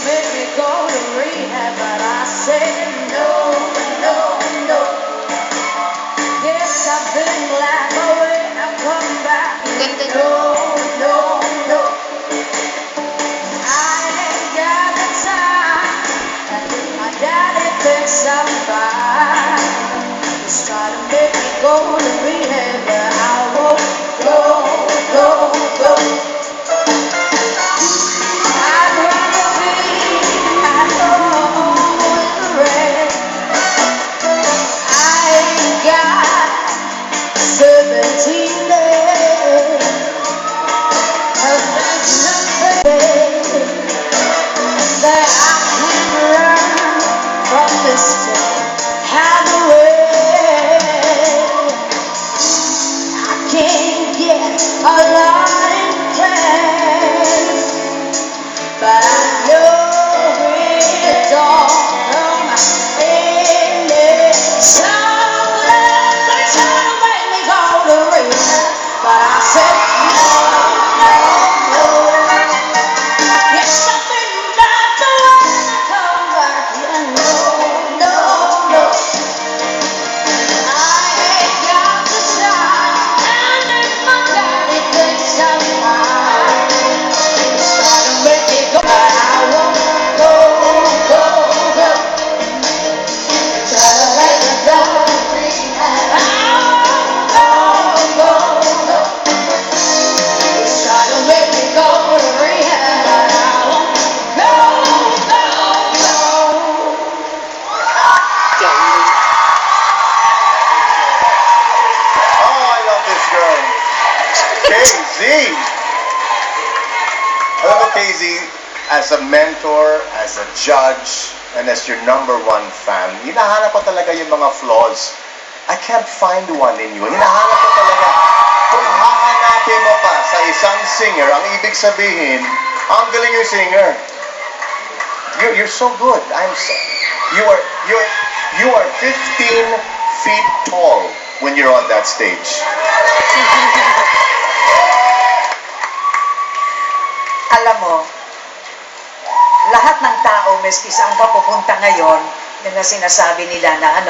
Make me go to rehab, but I said no, no, no. Yes, I've been glad, but when I come back, no, no, no. I ain't got the time. My daddy thinks I'm fine. Just try to make me go to rehab, but I won't go, go, go. I'd rather be at home with the rain. I ain't got 17 days. There's nothing that I can learn from Mr. Hathaway. I can't get a lot in place, but I know it all from any song that they try to make me go to rehab. But I said no, no, no. Yes, something about the way I come back. Yeah, no, no, no. I ain't got the time, and if my daddy thinks I'm fine, he's trying to make me go, but I won't go, go, go. Try to let me go, rehab. I won't go, go, go. He's trying to make me go to rehab, but I won't go, go, go. Oh, I love this girl. KZ. Alam mo, KZ, as a mentor, as a judge, and as your #1 fan, hinahanap ko talaga yung mga flaws. I can't find one in you. Hinahanap ko talaga. Kung hahanapin mo pa sa isang singer, ang ibig sabihin, ang galing yung singer. You're so good. You are 15 feet tall when you're on that stage. Alam mo, lahat ng tao, meski saan ka pupunta ngayon, na sinasabi nila na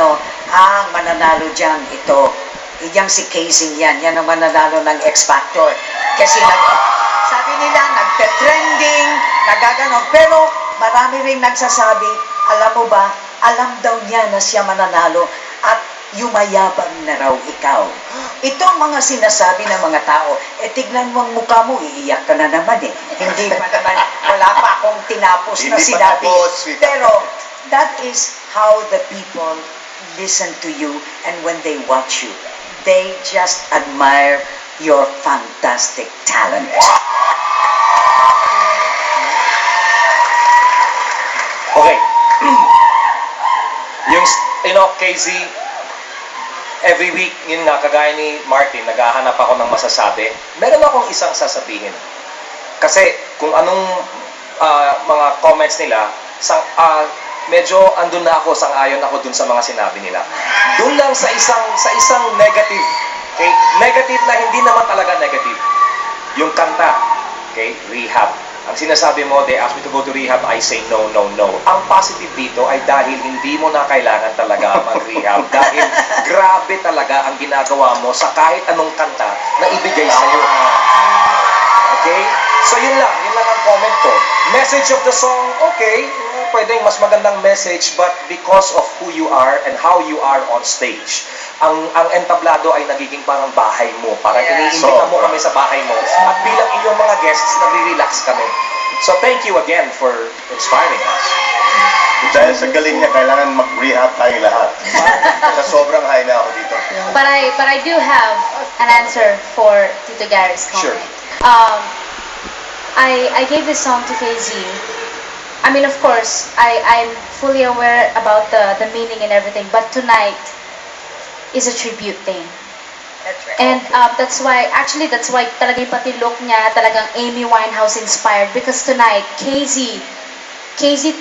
ang mananalo dyan, ito. Iyang si Casey yan ang mananalo ng X Factor. Kasi sabi nila, nagte-trending, nagagano. Pero marami rin nagsasabi, alam mo ba, alam daw niya na siya mananalo at yumayabang na raw ikaw. Ito ang mga sinasabi ng mga tao. Tignan mo ang mukha mo, iiyak ka na naman eh. Hindi pa naman, wala pa akong tinapos na Hindi pa sinabi. tapos, sweetheart. Pero that is how the people listen to you, and when they watch you, they just admire your fantastic talent. Okay. KZ, every week, yun nga, kagaya ni Martin, naghahanap ako ng masasabi. Meron akong isang sasabihin. Kasi kung anong mga comments nila, medyo andun na ako, sang-ayon ako dun sa mga sinabi nila. Dun lang sa isang negative, okay? Negative na hindi naman talaga negative. Yung kanta, okay? Rehab. Ang sinasabi mo, they ask me to go to rehab, I say no, no, no. Ang positive dito ay dahil hindi mo na kailangan talaga mag-rehab. Dahil grabe talaga ang ginagawa mo sa kahit anong kanta na ibigay sa'yo. Okay? So yun lang ang comment ko. Message of the song, okay, pwedeng mas magandang message, but because of who you are and how you are on stage, ang entablado ay nagiging parang bahay mo. Parang iniimbita mo kami sa bahay mo. At bilang iyong mga guests, nagre-relax kami. So thank you again for inspiring us. Dahil sa galing niya, kailangan mag-rehab tayo lahat. Sa sobrang high na ako dito. But I do have an answer for Tito Gary's comment. Sure. I gave this song to KZ. I mean, of course, I'm fully aware about the meaning and everything, but tonight is a tribute thing. That's right. And that's why talaga yung pati look niya, talagang Amy Winehouse inspired, because tonight, KZ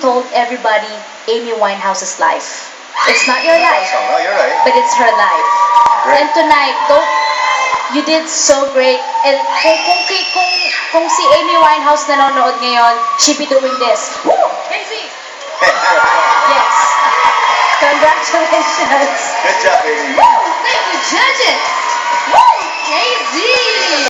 told everybody Amy Winehouse's life. It's not your life, So, no, you're right. but it's her life. Great. And tonight, You did so great. And kung si Amy Winehouse nanonood ngayon, she'd be doing this. Woo! Casey! Yes. Congratulations. Good job, baby. Thank you, judges. Woo! Casey!